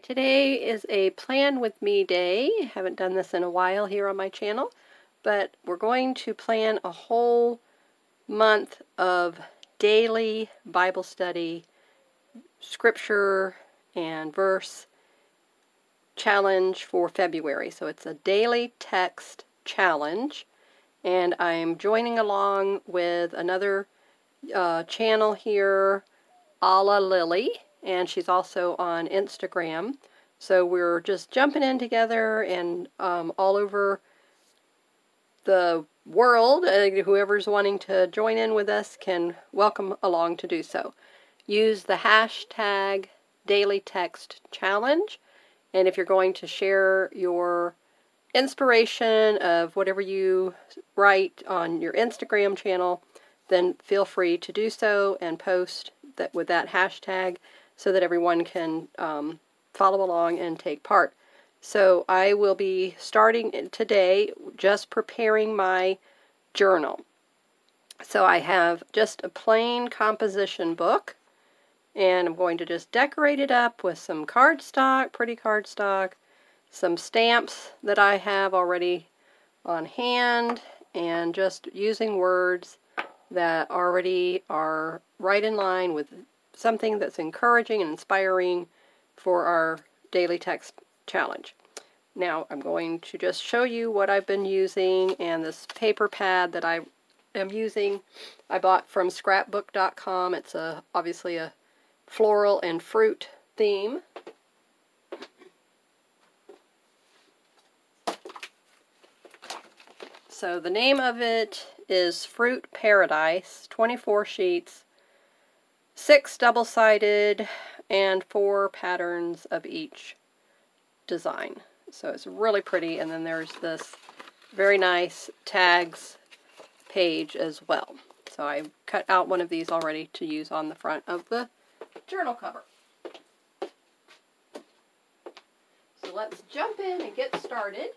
Today is a plan with me day. I haven't done this in a while here on my channel, but we're going to plan a whole month of daily Bible study, scripture and verse challenge for February. So it's a daily text challenge, and I'm joining along with another channel here, A La Lily, and she's also on Instagram. So we're just jumping in together, and all over the world, whoever's wanting to join in with us can welcome along to do so. Use the hashtag Daily Text Challenge, and if you're going to share your inspiration of whatever you write on your Instagram channel, then feel free to do so and post that with that hashtag so that everyone can follow along and take part. So I will be starting today just preparing my journal. So I have just a plain composition book, and I'm going to just decorate it up with some cardstock, pretty cardstock, some stamps that I have already on hand, and just using words that already are right in line with something that's encouraging and inspiring for our daily text challenge. Now I'm going to just show you what I've been using, and this paper pad that I am using I bought from scrapbook.com. It's obviously a floral and fruit theme. So the name of it is Fruit Paradise, 24 sheets, 6 double-sided, and 4 patterns of each design. So it's really pretty, and then there's this very nice tags page as well. So I cut out one of these already to use on the front of the journal cover. So let's jump in and get started.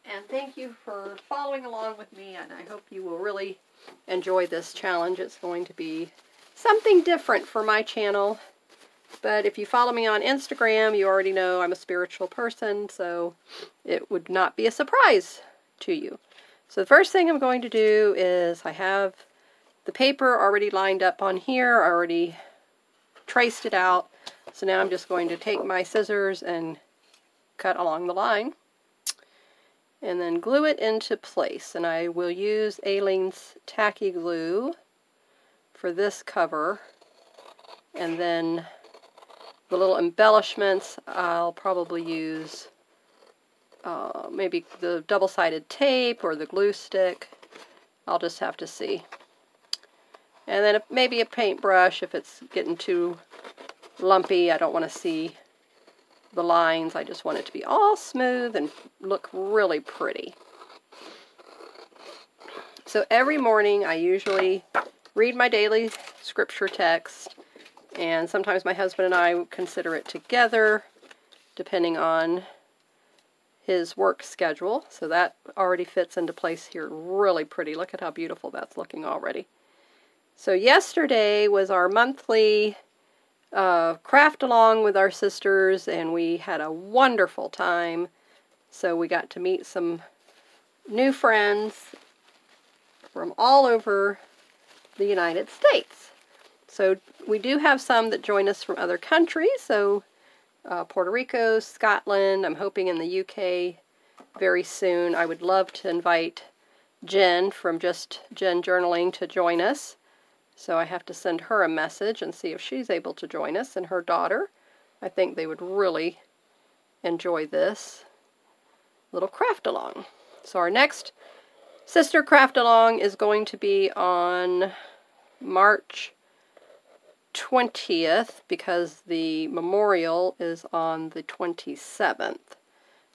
And thank you for following along with me, and I hope you will really enjoy this challenge. It's going to be something different for my channel, but if you follow me on Instagram, you already know I'm a spiritual person, so it would not be a surprise to you. So the first thing I'm going to do is I have the paper already lined up on here. I already traced it out, so now I'm just going to take my scissors and cut along the line, and then glue it into place. And I will use Aleene's tacky glue for this cover, and then the little embellishments I'll probably use maybe the double-sided tape or the glue stick. I'll just have to see. And then maybe a paintbrush if it's getting too lumpy. I don't want to see the lines. I just want it to be all smooth and look really pretty. So every morning I usually read my daily scripture text, and sometimes my husband and I consider it together depending on his work schedule. So that already fits into place here really pretty. Look at how beautiful that's looking already. So yesterday was our monthly craft along with our sisters, and we had a wonderful time. So we got to meet some new friends from all over the United States. So we do have some that join us from other countries, so Puerto Rico, Scotland, I'm hoping in the UK very soon. I would love to invite Jen from Just Jen Journaling to join us. So I have to send her a message and see if she's able to join us, and her daughter. I think they would really enjoy this little craft along. So our next sister craft along is going to be on March 20th because the memorial is on the 27th.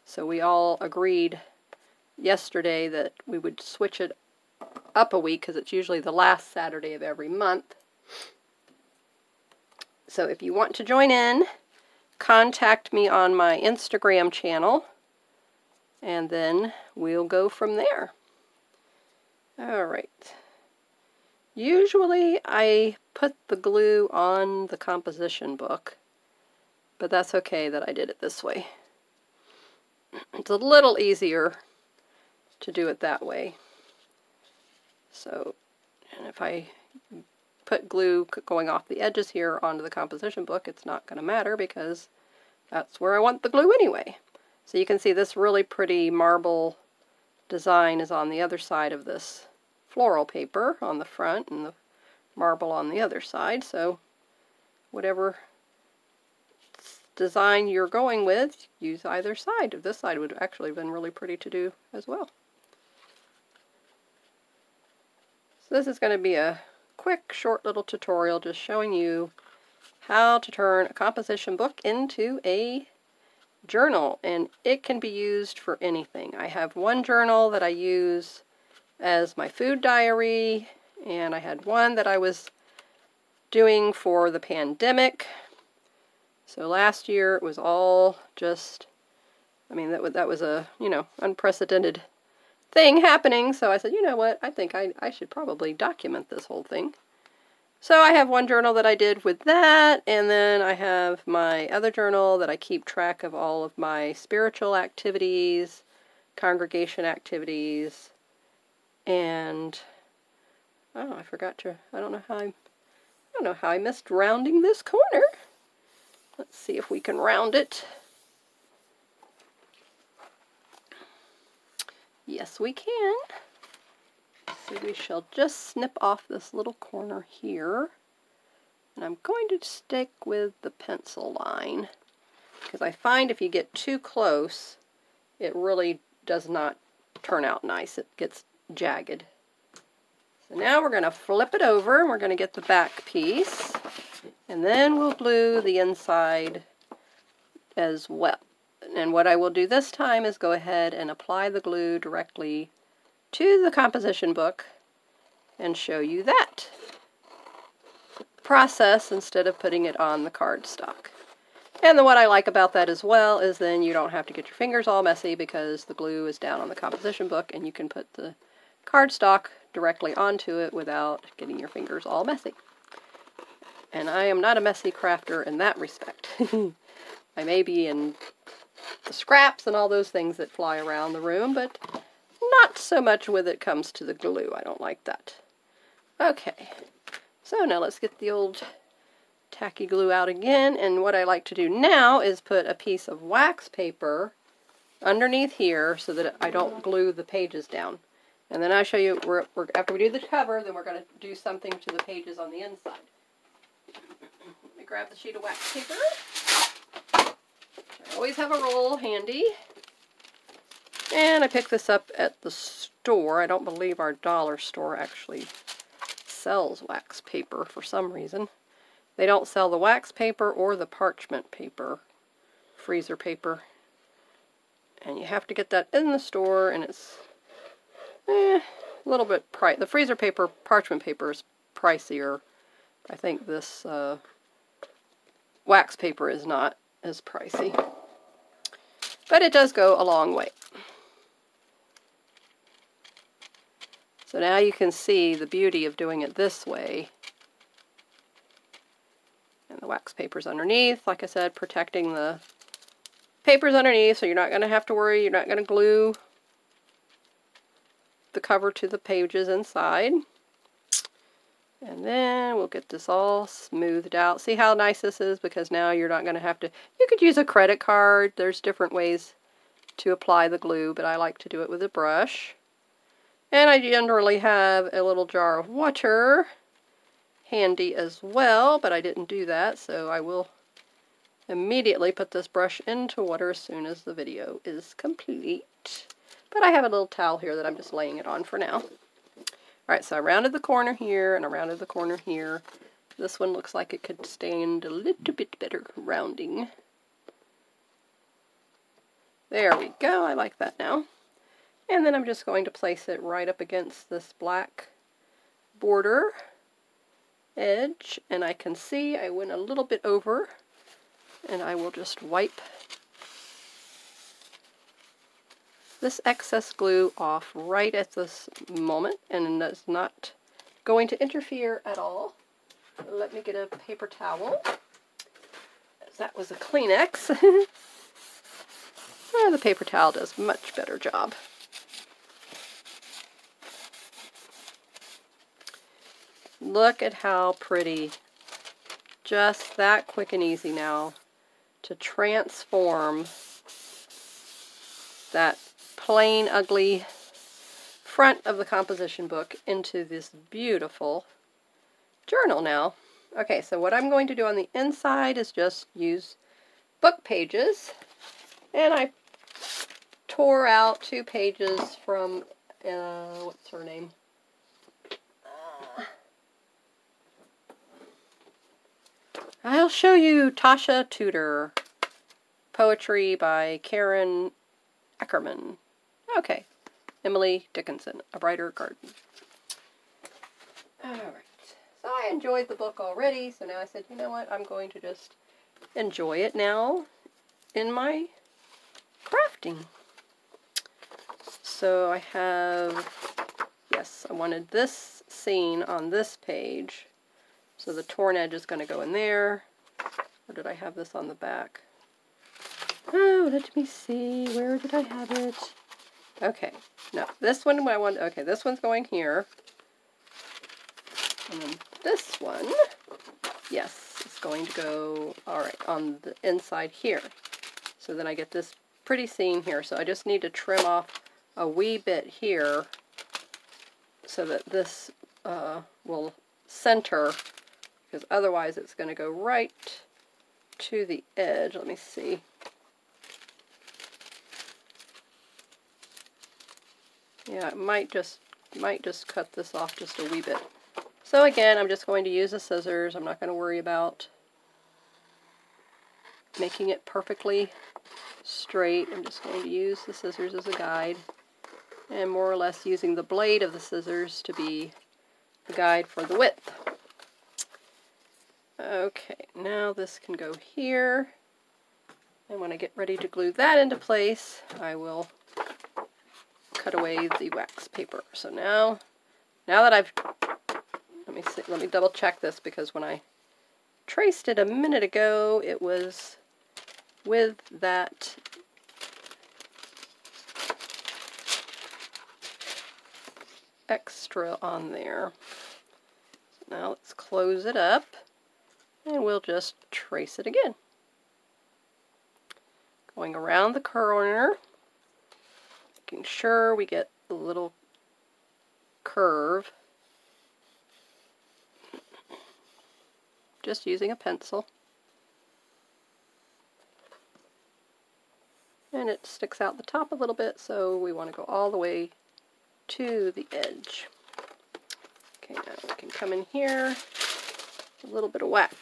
So we all agreed yesterday that we would switch it up a week because it's usually the last Saturday of every month. So if you want to join in, contact me on my Instagram channel, and then we'll go from there. All right. Usually I put the glue on the composition book, but that's okay that I did it this way. It's a little easier to do it that way. So, and if I put glue going off the edges here onto the composition book, it's not going to matter because that's where I want the glue anyway. So you can see this really pretty marble design is on the other side of this floral paper on the front and the marble on the other side. So whatever design you're going with, use either side. This side would actually have been really pretty to do as well. So this is going to be a quick, short little tutorial just showing you how to turn a composition book into a journal, and it can be used for anything. I have one journal that I use as my food diary, and I had one that I was doing for the pandemic. So last year it was all just, I mean, that was a, you know, unprecedented thing happening, so I said, you know what, I think I should probably document this whole thing. So I have one journal that I did with that, and then I have my other journal that I keep track of all of my spiritual activities, congregation activities, and oh, I forgot to, I don't know how I missed rounding this corner. Let's see if we can round it. Yes, we can. So we shall just snip off this little corner here. And I'm going to stick with the pencil line, because I find if you get too close, it really does not turn out nice. It gets jagged. So now we're going to flip it over, and we're going to get the back piece. And then we'll glue the inside as well. And what I will do this time is go ahead and apply the glue directly to the composition book and show you that process instead of putting it on the cardstock. And then what I like about that as well is then you don't have to get your fingers all messy because the glue is down on the composition book and you can put the cardstock directly onto it without getting your fingers all messy. And I am not a messy crafter in that respect. I may be in the scraps and all those things that fly around the room, but not so much when it comes to the glue. I don't like that. Okay, so now let's get the old tacky glue out again, and what I like to do now is put a piece of wax paper underneath here so that I don't glue the pages down. And then I'll show you, after we do the cover, then we're going to do something to the pages on the inside. Let me grab the sheet of wax paper. I always have a roll handy. And I picked this up at the store. I don't believe our dollar store actually sells wax paper for some reason. They don't sell the wax paper or the parchment paper, freezer paper. And you have to get that in the store, and it's a little bit pricey. The freezer paper, parchment paper is pricier. I think this wax paper is not as pricey. But it does go a long way. So now you can see the beauty of doing it this way. And the wax paper's underneath, like I said, protecting the papers underneath, so you're not going to have to worry, you're not going to glue the cover to the pages inside. And then we'll get this all smoothed out. See how nice this is? Because now you're not going to have to, you could use a credit card. There's different ways to apply the glue, but I like to do it with a brush. And I generally have a little jar of water handy as well, but I didn't do that, so I will immediately put this brush into water as soon as the video is complete. But I have a little towel here that I'm just laying it on for now. Alright, so I rounded the corner here, and I rounded the corner here. This one looks like it could stand a little bit better rounding. There we go, I like that now. And then I'm just going to place it right up against this black border edge, and I can see I went a little bit over, and I will just wipe this excess glue off right at this moment, and it's not going to interfere at all Let me get a paper towel. That was a Kleenex. Oh, the paper towel does a much better job. Look at how pretty. Just that quick and easy now to transform that plain, ugly front of the composition book into this beautiful journal now. Okay, so what I'm going to do on the inside is just use book pages, and I tore out 2 pages from, what's her name? I'll show you Tasha Tudor, poetry by Karen Ackerman. Okay, Emily Dickinson, A Brighter Garden. Alright, so I enjoyed the book already, so now I said, you know what, I'm going to just enjoy it now in my crafting. So I have, yes, I wanted this scene on this page. So the torn edge is going to go in there. Or did I have this on the back? Oh, let me see. Where did I have it? Okay. No, this one I want. Okay, this one's going here. And then this one, yes, it's going to go, all right, on the inside here. So then I get this pretty scene here. So I just need to trim off a wee bit here so that this will center, because otherwise it's going to go right to the edge. Let me see. Yeah, it might just cut this off just a wee bit. So again, I'm just going to use the scissors. I'm not going to worry about making it perfectly straight. I'm just going to use the scissors as a guide, and more or less using the blade of the scissors to be the guide for the width. Okay, now this can go here, and when I get ready to glue that into place, I will cut away the wax paper. So now that I've, let me double check this, because when I traced it a minute ago, it was with that extra on there. So now let's close it up, and we'll just trace it again. Going around the corner, making sure we get the little curve. Just using a pencil. And it sticks out the top a little bit, so we want to go all the way to the edge. Okay, now we can come in here. A little bit of wax,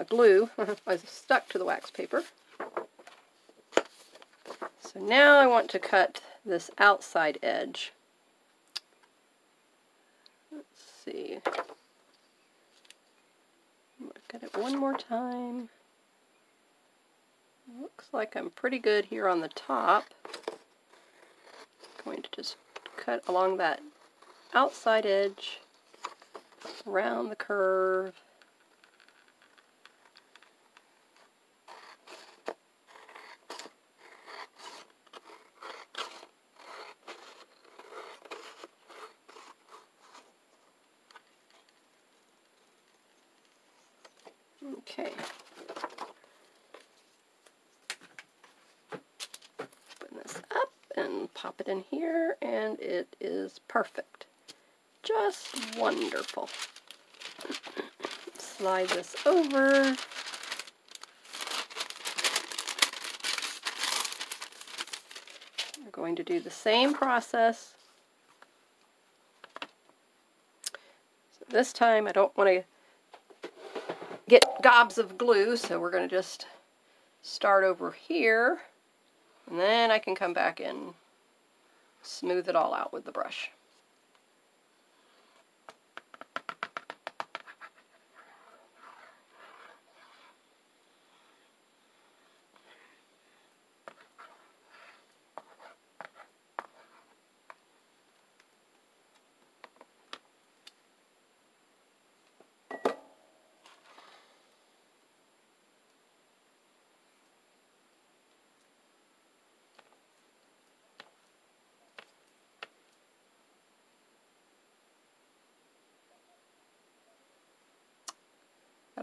glue. I stuck to the wax paper. So now I want to cut this outside edge. Let's see. Look at it one more time. Looks like I'm pretty good here on the top. Going to just cut along that outside edge, around the curve. Okay. Open this up and pop it in here, and it is perfect. Just wonderful. Slide this over. We're going to do the same process. So this time I don't want to get gobs of glue, so we're going to just start over here, and then I can come back and smooth it all out with the brush.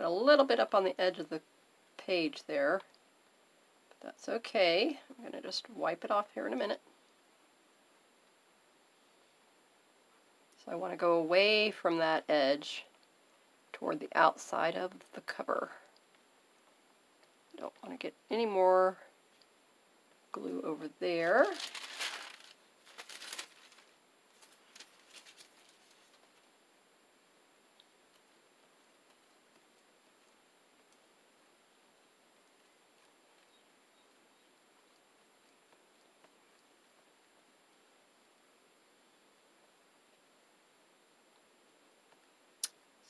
Got a little bit up on the edge of the page there, but that's okay. I'm going to just wipe it off here in a minute. So I want to go away from that edge toward the outside of the cover. Don't want to get any more glue over there.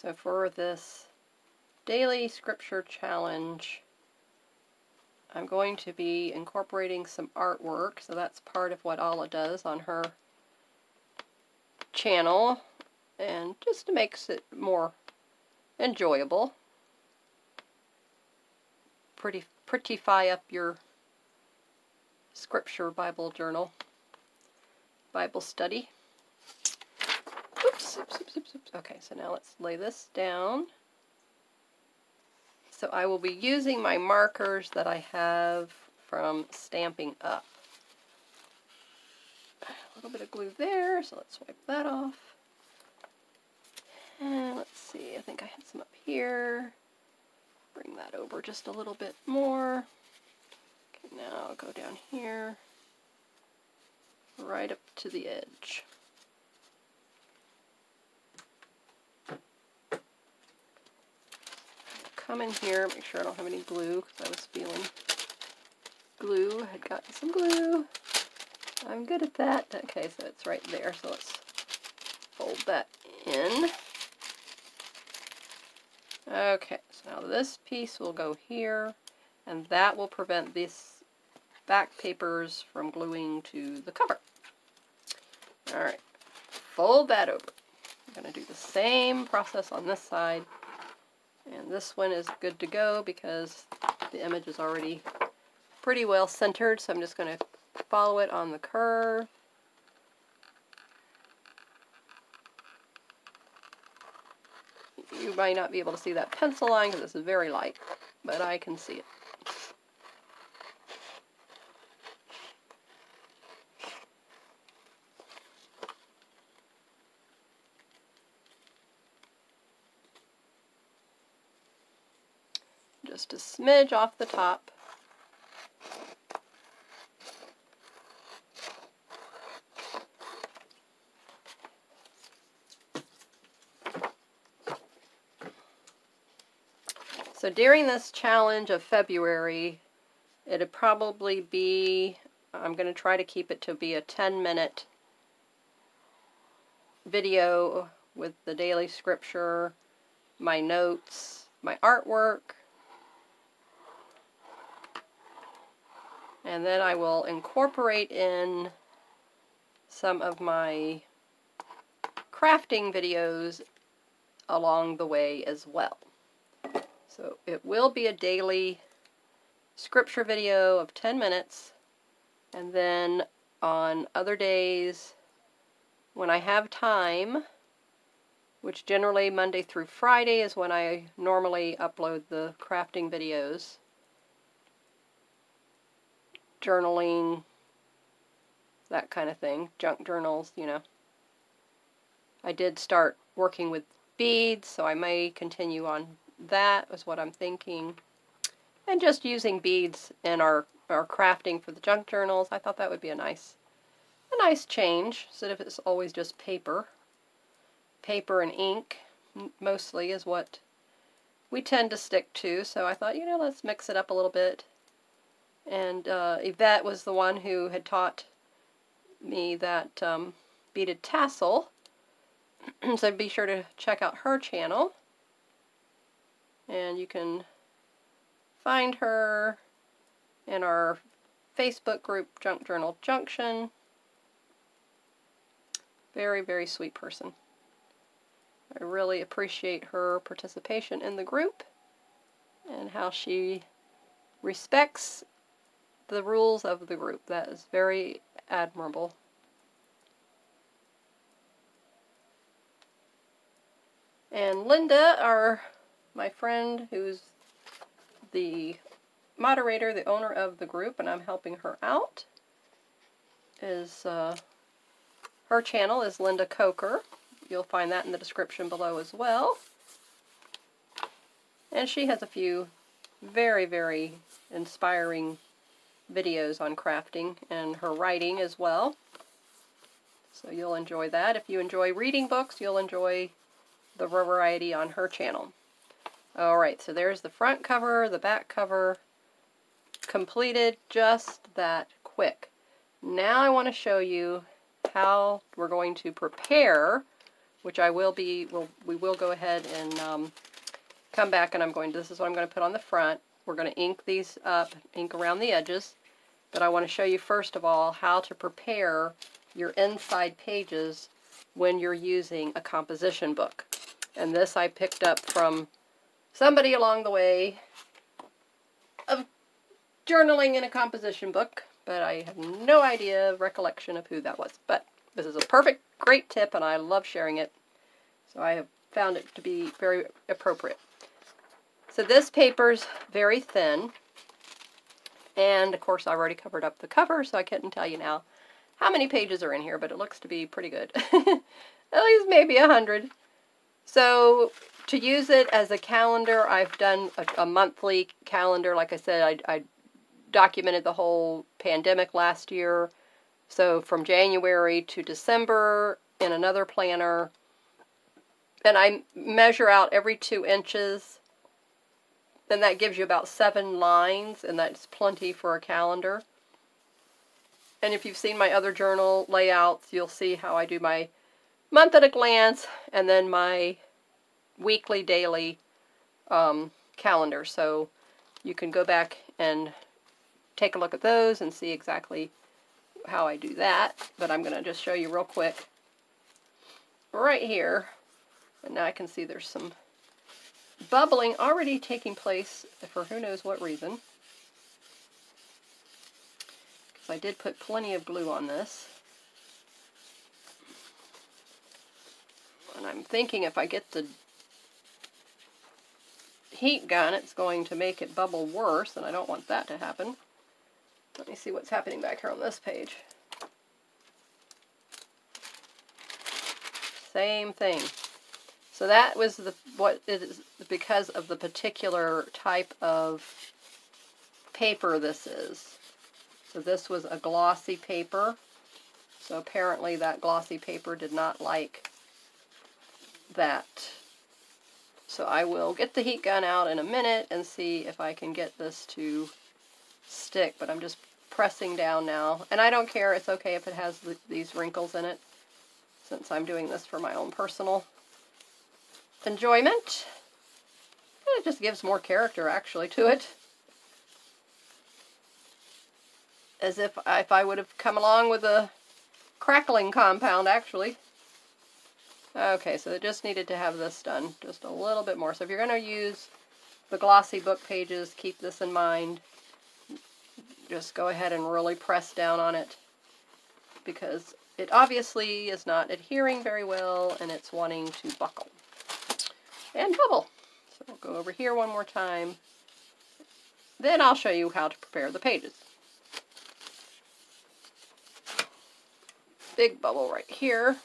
So for this daily scripture challenge, I'm going to be incorporating some artwork. So that's part of what Alla does on her channel, and just makes it more enjoyable. Prettify up your scripture Bible journal, Bible study. Oops, oops, oops, oops, oops. Okay, so now let's lay this down. So I will be using my markers that I have from Stamping Up. A little bit of glue there, so let's wipe that off. And let's see, I think I had some up here. Bring that over just a little bit more. Okay, now I'll go down here, right up to the edge. Come in here, make sure I don't have any glue, because I was feeling glue. I had gotten some glue. I'm good at that. Okay, so it's right there, so let's fold that in. Okay, so now this piece will go here, and that will prevent these back papers from gluing to the cover. Alright, fold that over. I'm going to do the same process on this side. And this one is good to go because the image is already pretty well centered, so I'm just going to follow it on the curve. You might not be able to see that pencil line because this is very light, but I can see it. Just a smidge off the top. So during this challenge of February, it'd probably be, I'm going to try to keep it to be a 10-minute video with the daily scripture, my notes, my artwork, and then I will incorporate in some of my crafting videos along the way as well. So it will be a daily scripture video of 10 minutes, and then on other days when I have time, which generally Monday through Friday is when I normally upload the crafting videos, journaling, that kind of thing, junk journals, you know. I did start working with beads, so I may continue on that, is what I'm thinking. And just using beads in our crafting for the junk journals, I thought that would be a nice change, instead of it's always just paper. Paper and ink, mostly, is what we tend to stick to, so I thought, you know, let's mix it up a little bit. And Yvette was the one who had taught me that beaded tassel, so be sure to check out her channel. And you can find her in our Facebook group, Junk Journal Junction. Very, very sweet person. I really appreciate her participation in the group and how she respects the rules of the group. That is very admirable. And Linda, our my friend who's the moderator, the owner of the group, and I'm helping her out, is her channel is Linda Coker. You'll find that in the description below as well. And she has a few very, very inspiring videos on crafting and her writing as well. So you'll enjoy that. If you enjoy reading books, you'll enjoy the variety on her channel. Alright, so there's the front cover, the back cover, completed just that quick. Now I want to show you how we're going to prepare, which we will go ahead and come back, and this is what I'm going to put on the front. We're going to ink these up, ink around the edges, but I want to show you first of all how to prepare your inside pages when you're using a composition book. And this I picked up from somebody along the way of journaling in a composition book, but I have no recollection of who that was. But this is a perfect, great tip, and I love sharing it. So I have found it to be very appropriate. So this paper's very thin, and of course I've already covered up the cover, so I couldn't tell you now how many pages are in here, but it looks to be pretty good. At least maybe 100. So to use it as a calendar, I've done a monthly calendar. Like I said, I documented the whole pandemic last year. So from January to December in another planner. And I measure out every 2 inches. Then that gives you about 7 lines, and that's plenty for a calendar. And if you've seen my other journal layouts, you'll see how I do my month at a glance and then my weekly, daily calendar. So you can go back and take a look at those and see exactly how I do that. But I'm going to just show you real quick right here. And now I can see there's some bubbling already taking place for who knows what reason. I did put plenty of glue on this. And I'm thinking if I get the heat gun, it's going to make it bubble worse, and I don't want that to happen. Let me see what's happening back here on this page. Same thing. So that was what it is because of the particular type of paper this is. So this was a glossy paper. So apparently that glossy paper did not like that. So I will get the heat gun out in a minute and see if I can get this to stick. But I'm just pressing down now. And I don't care. It's okay if it has these wrinkles in it, since I'm doing this for my own personal enjoyment. And it just gives more character, actually, to it. As if I would have come along with a crackling compound, actually. Okay, so it just needed to have this done just a little bit more. So if you're going to use the glossy book pages, keep this in mind. Just go ahead and really press down on it, because it obviously is not adhering very well and it's wanting to buckle and bubble. So we'll go over here one more time. Then I'll show you how to prepare the pages. Big bubble right here.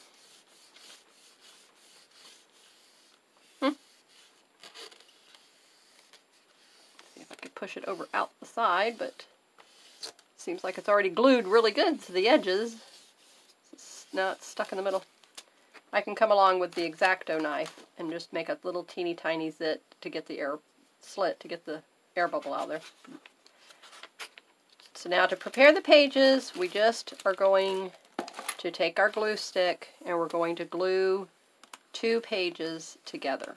See if I could push it over out the side, but it seems like it's already glued really good to the edges. Now it's stuck in the middle. I can come along with the X-Acto knife and just make a little teeny tiny zit to get the air slit, to get the air bubble out there. So now to prepare the pages, we just are going to take our glue stick and we're going to glue 2 pages together.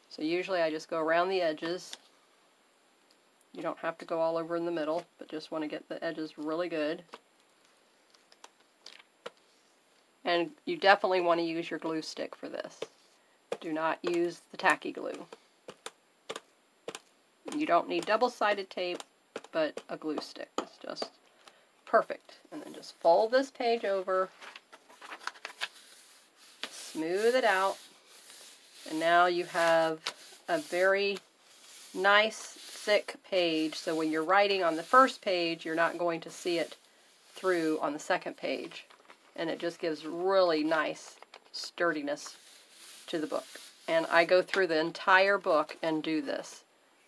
So usually I just go around the edges. You don't have to go all over in the middle, but just want to get the edges really good. And you definitely want to use your glue stick for this. Do not use the tacky glue. You don't need double-sided tape, but a glue stick is just perfect. And then just fold this page over, smooth it out, and now you have a very nice thick page, so when you're writing on the first page, you're not going to see it through on the second page. And it just gives really nice sturdiness to the book. And I go through the entire book and do this.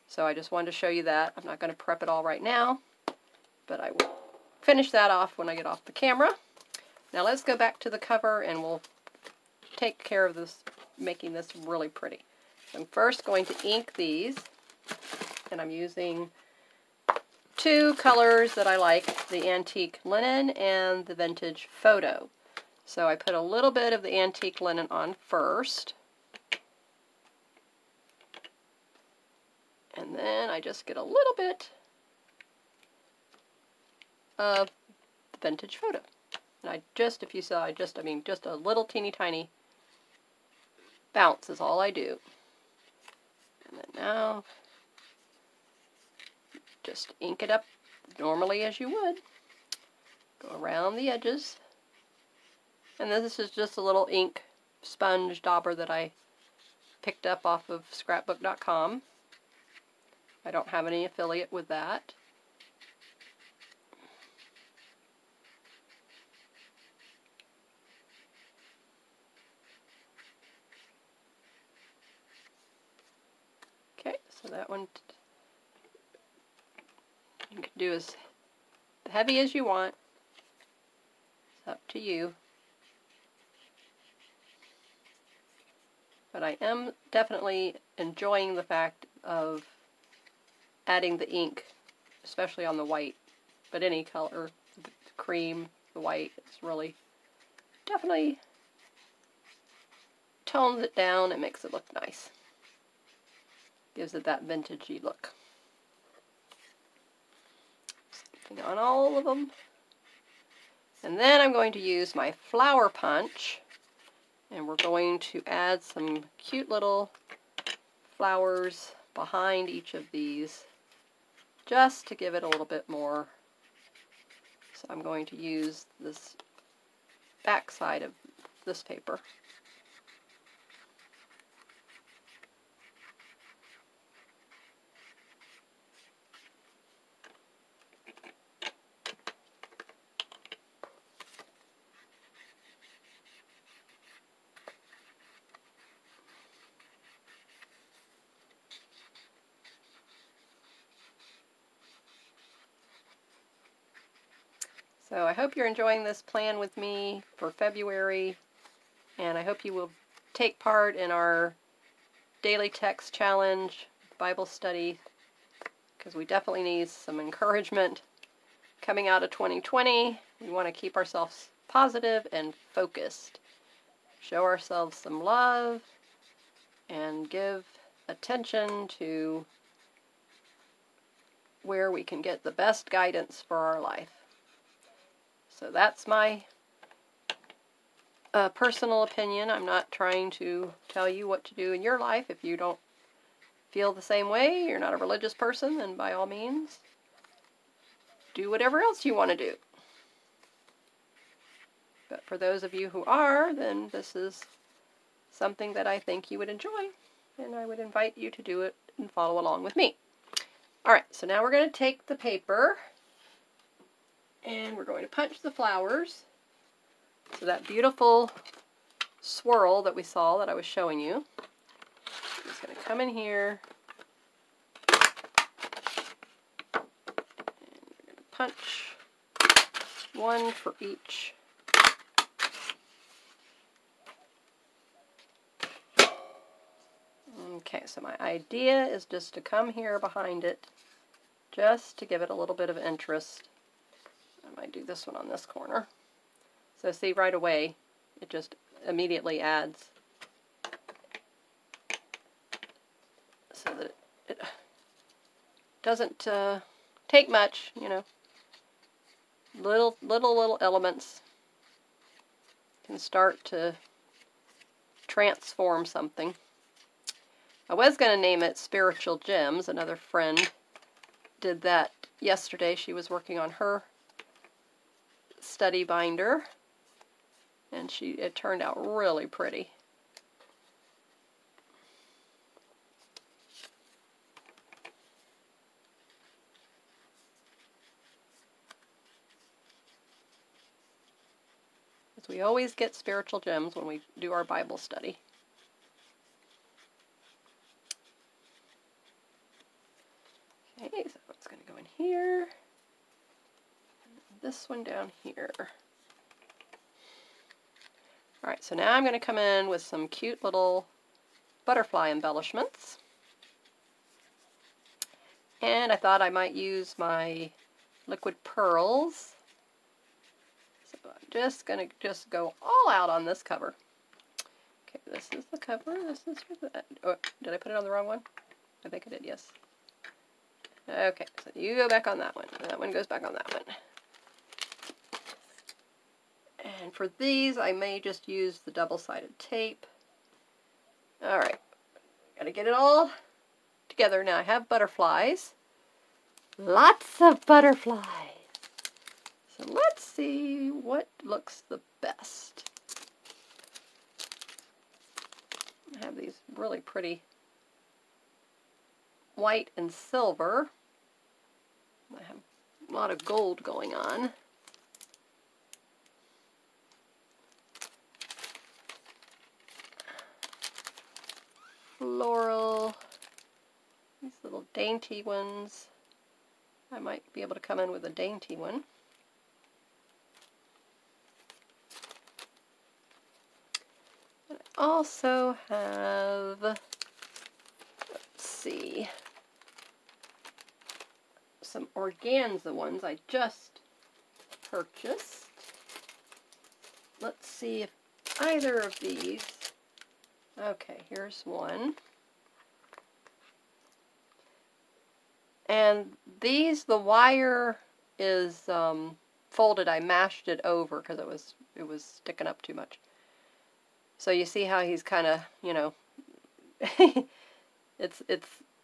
So I just wanted to show you that. I'm not going to prep it all right now, but I will finish that off when I get off the camera. Now let's go back to the cover and we'll take care of this, making this really pretty. So I'm first going to ink these, and I'm using two colors that I like, the antique linen and the vintage photo. So I put a little bit of the antique linen on first, and then I just get a little bit of the vintage photo. And I just, if you saw, just a little teeny tiny bounce is all I do. And then now, just ink it up normally as you would. Go around the edges. And this is just a little ink sponge dauber that I picked up off of scrapbook.com. I don't have any affiliate with that. Okay, so that one you can do as heavy as you want. It's up to you. But I am definitely enjoying the fact of adding the ink, especially on the white, but any color, the cream, the white, it's really definitely tones it down and makes it look nice. Gives it that vintagey look. Something on all of them. And then I'm going to use my flower punch, and we're going to add some cute little flowers behind each of these, just to give it a little bit more. So I'm going to use this back side of this paper. So I hope you're enjoying this plan with me for February, and I hope you will take part in our daily text challenge, Bible study, because we definitely need some encouragement coming out of 2020. We want to keep ourselves positive and focused, show ourselves some love, and give attention to where we can get the best guidance for our life. So that's my personal opinion. I'm not trying to tell you what to do in your life. If you don't feel the same way, you're not a religious person, then by all means, do whatever else you want to do. But for those of you who are, then this is something that I think you would enjoy, and I would invite you to do it and follow along with me. Alright, so now we're going to take the paper, and we're going to punch the flowers. So that beautiful swirl that we saw that I was showing you, I'm just going to come in here, and we're going to punch one for each. Okay, so my idea is just to come here behind it, just to give it a little bit of interest. I might do this one on this corner. So see, right away, it just immediately adds so that it doesn't take much, you know. Little elements can start to transform something. I was going to name it Spiritual Gems. Another friend did that yesterday. She was working on her study binder, and it turned out really pretty. because we always get spiritual gems when we do our Bible study. Okay, so it's going to go in here, and this one down here. Alright, so now I'm going to come in with some cute little butterfly embellishments. And I thought I might use my liquid pearls. So I'm just going to go all out on this cover. Okay, this is the cover. This is for the... Oh, did I put it on the wrong one? I think I did, yes. Okay, so you go back on that one. That one goes back on that one. And for these, I may just use the double-sided tape. Alright, gotta get it all together. Now I have butterflies. Lots of butterflies. So let's see what looks the best. I have these really pretty white and silver. I have a lot of gold going on. Floral, these little dainty ones. I might be able to come in with a dainty one. And I also have, let's see, some organza ones I just purchased. Let's see if either of these. Okay, here's one. And these, the wire is folded. I mashed it over because it was sticking up too much. So you see how he's kind of, you know, it's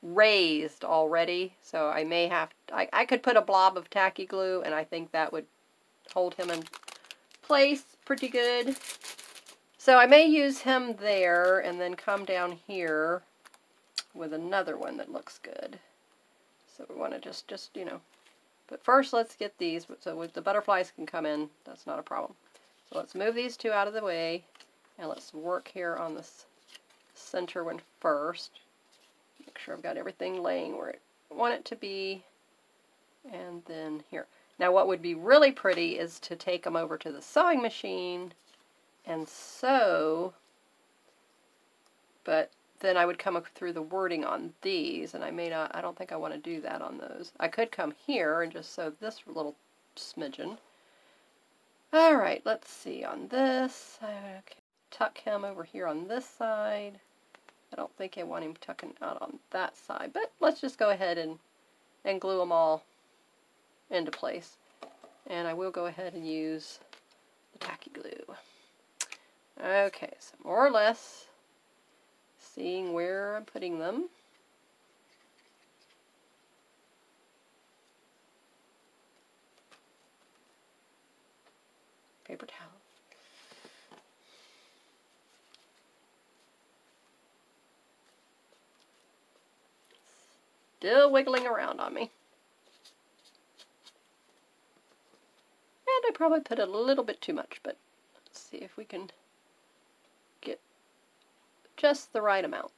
raised already. So I may have, I could put a blob of tacky glue, and I think that would hold him in place pretty good. So I may use him there and then come down here with another one that looks good. So we want to just you know, but first let's get these so the butterflies can come in. That's not a problem. So let's move these two out of the way and let's work here on this center one first. Make sure I've got everything laying where I want it to be. And then here. Now what would be really pretty is to take them over to the sewing machine and sew, but then I would come up through the wording on these, and I may not, I don't think I want to do that on those. I could come here and just sew this little smidgen. Alright, let's see on this. Okay. Tuck him over here on this side. I don't think I want him tucking out on that side, but let's just go ahead and glue them all into place. And I will go ahead and use the tacky glue. Okay, so more or less seeing where I'm putting them. Paper towel. Still wiggling around on me. And I probably put a little bit too much, but let's see if we can get just the right amount.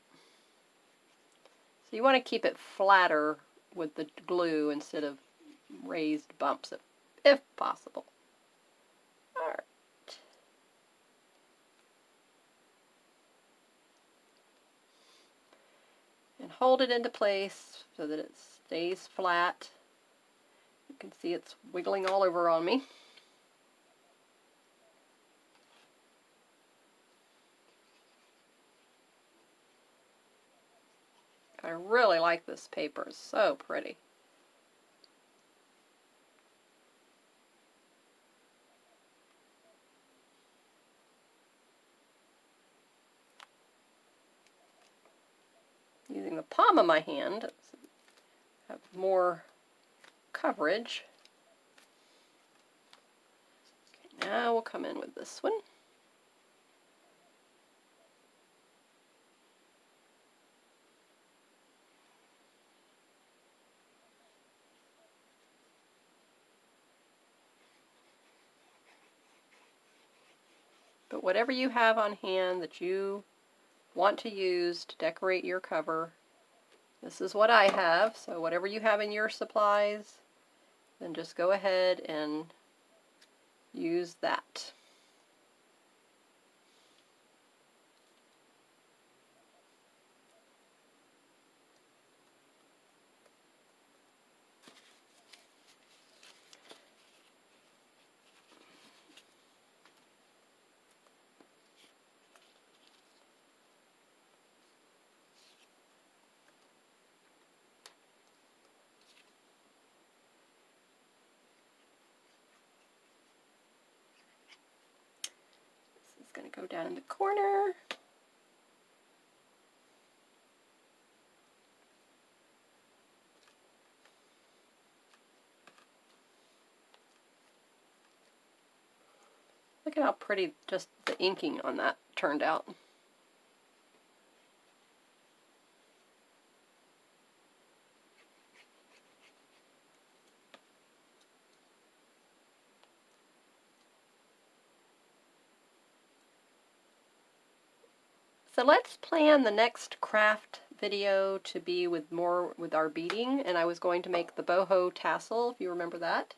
So you want to keep it flatter with the glue instead of raised bumps if possible. Alright. And hold it into place so that it stays flat. You can see it's wiggling all over on me. I really like this paper. It's so pretty. Using the palm of my hand, have more coverage. Okay, now we'll come in with this one. But whatever you have on hand that you want to use to decorate your cover, this is what I have. So whatever you have in your supplies, then just go ahead and use that. This is going to go down in the corner. Look at how pretty just the inking on that turned out. So let's plan the next craft video to be with our beading, and I was going to make the boho tassel, if you remember that.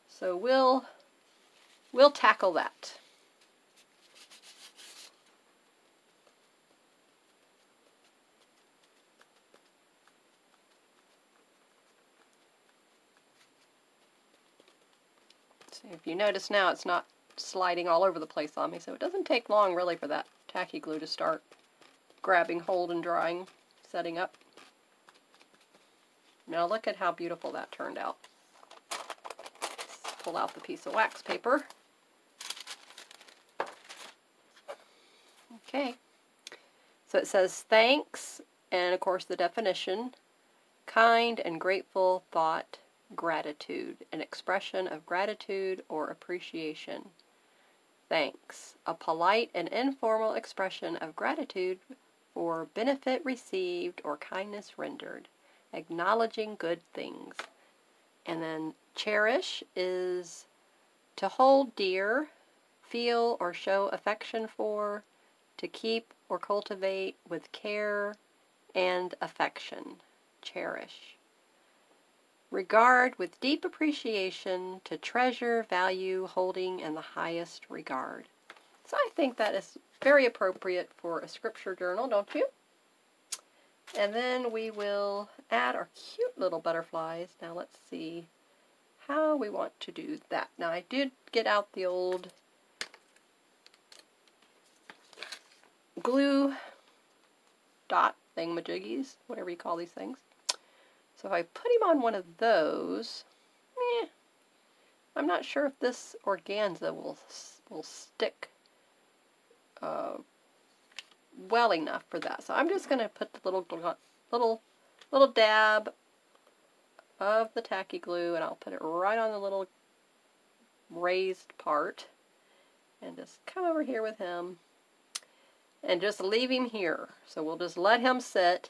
So we'll tackle that. So if you notice now, it's not sliding all over the place on me, so it doesn't take long really for that tacky glue to start grabbing hold and drying, setting up. Now look at how beautiful that turned out. Let's pull out the piece of wax paper. Okay, so it says thanks, and of course the definition: kind and grateful thought, gratitude, an expression of gratitude or appreciation. Thanks, a polite and informal expression of gratitude for benefit received or kindness rendered, acknowledging good things. And then cherish is to hold dear, feel or show affection for, to keep or cultivate with care and affection. Cherish. Regard with deep appreciation, to treasure, value, holding in the highest regard. So I think that is very appropriate for a scripture journal, don't you? And then we will add our cute little butterflies. Now let's see how we want to do that. Now I did get out the old glue dot thingamajiggies, whatever you call these things. So if I put him on one of those, I'm not sure if this organza will stick well enough for that. So I'm just going to put the little dab of the tacky glue, and I'll put it right on the little raised part, and just come over here with him and just leave him here. So we'll just let him sit.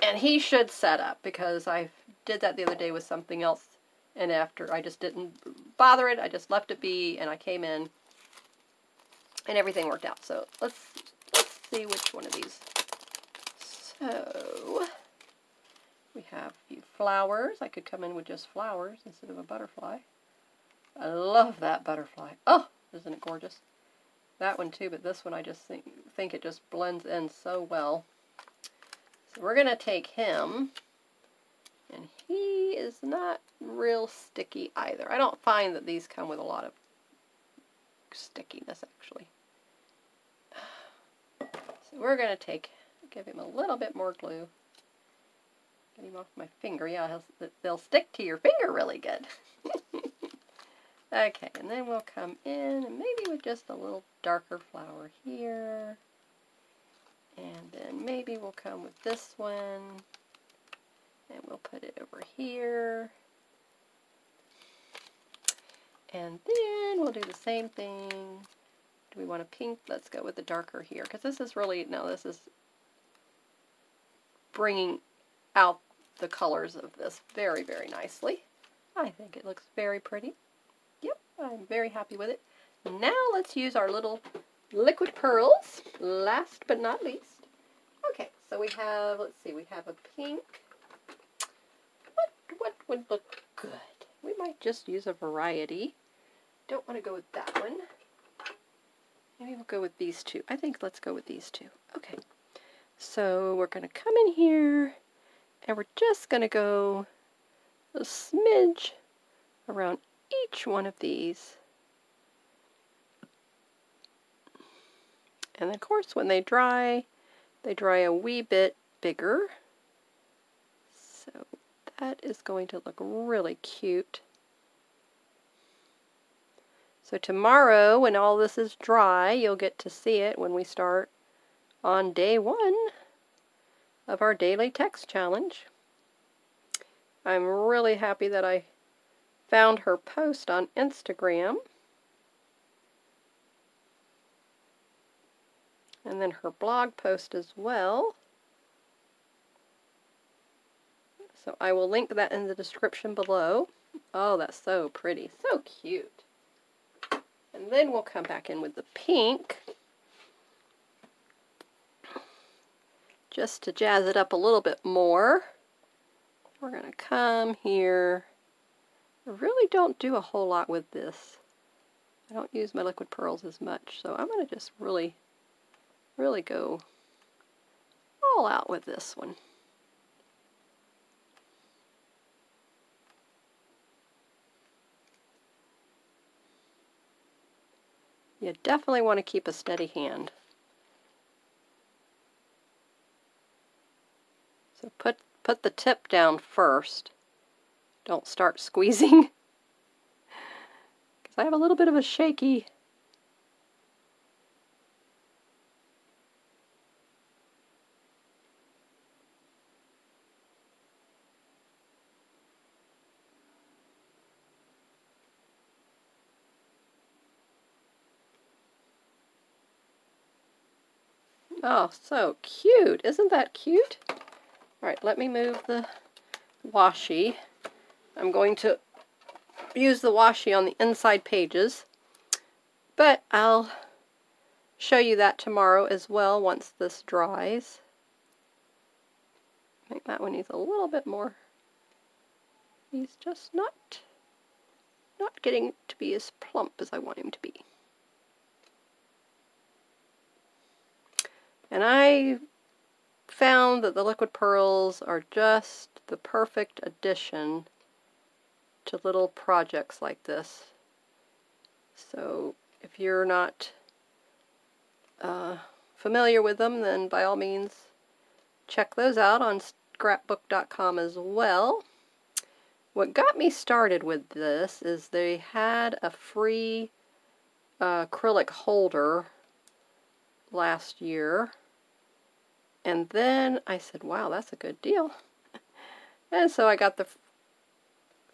And he should set up, because I did that the other day with something else, and after I just didn't bother it, I just left it be, and I came in, and everything worked out. So let's see which one of these. So we have a few flowers. I could come in with just flowers instead of a butterfly. I love that butterfly. Oh, isn't it gorgeous? That one too, but this one I just think it just blends in so well. So we're going to take him, and he is not real sticky either. I don't find that these come with a lot of stickiness, actually. So we're going to give him a little bit more glue. Get him off my finger. Yeah, they'll stick to your finger really good. Okay, and then we'll come in, and maybe with just a little darker flower here. And then maybe we'll come with this one, and we'll put it over here. And then we'll do the same thing. Do we want a pink? Let's go with the darker here, because this is really, no, this is bringing out the colors of this very, very nicely. I think it looks very pretty. Yep, I'm very happy with it. Now let's use our little liquid pearls, last but not least. Okay, so we have, let's see, we have a pink. What would look good? We might just use a variety. Don't want to go with that one. Maybe we'll go with these two. I think let's go with these two. Okay, so we're going to come in here, and we're just going to go a smidge around each one of these. And of course, when they dry a wee bit bigger. So that is going to look really cute. So tomorrow, when all this is dry, you'll get to see it when we start on day 1 of our daily text challenge. I'm really happy that I found her post on Instagram. And then her blog post as well. So I will link that in the description below. Oh, that's so pretty. So cute. And then we'll come back in with the pink, just to jazz it up a little bit more. We're going to come here. I really don't do a whole lot with this. I don't use my liquid pearls as much, so I'm going to just really go all out with this one. You definitely want to keep a steady hand. So put the tip down first. Don't start squeezing. Because I have a little bit of a shaky. Oh, so cute. Isn't that cute? Alright, let me move the washi. I'm going to use the washi on the inside pages, but I'll show you that tomorrow as well once this dries. I think that one needs a little bit more. He's just not getting to be as plump as I want him to be. And I found that the liquid pearls are just the perfect addition to little projects like this. So if you're not familiar with them, then by all means check those out on scrapbook.com as well. What got me started with this is they had a free acrylic holder last year, and then I said, wow, that's a good deal. And so I got the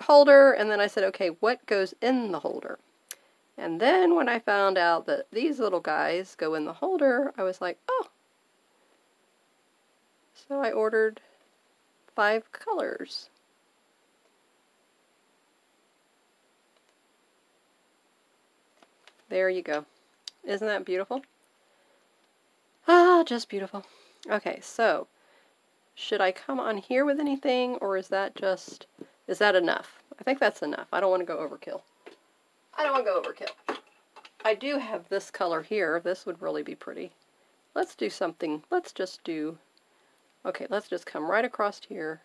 holder, and then I said, okay, what goes in the holder? And then when I found out that these little guys go in the holder, I was like, oh. So I ordered 5 colors. There you go. Isn't that beautiful? Ah, just beautiful. Okay, so should I come on here with anything, or is that enough? I think that's enough. I don't want to go overkill. I do have this color here. This would really be pretty. Let's do something. Okay, let's just come right across here.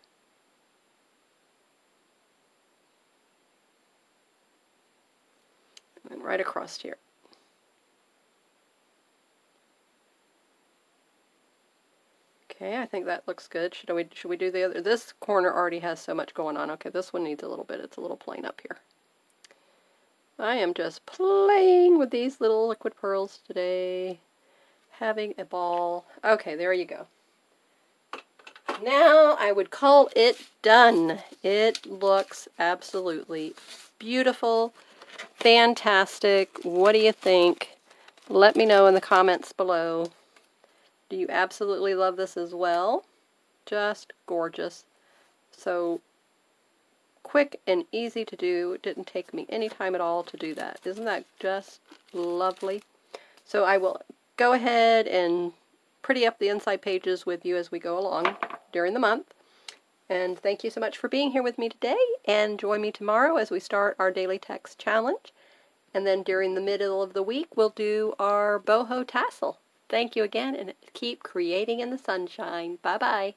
And right across here. Okay, I think that looks good. Should we do the other? This corner already has so much going on. Okay, this one needs a little bit. It's a little plain up here. I am just playing with these little liquid pearls today. Having a ball. Okay, there you go. Now I would call it done. It looks absolutely beautiful. Fantastic. What do you think? Let me know in the comments below. Do you absolutely love this as well? Just gorgeous. So quick and easy to do. It didn't take me any time at all to do that. Isn't that just lovely? So I will go ahead and pretty up the inside pages with you as we go along during the month. And thank you so much for being here with me today, and join me tomorrow as we start our daily text challenge. And then during the middle of the week, we'll do our boho tassel. Thank you again, and keep creating in the sunshine. Bye-bye.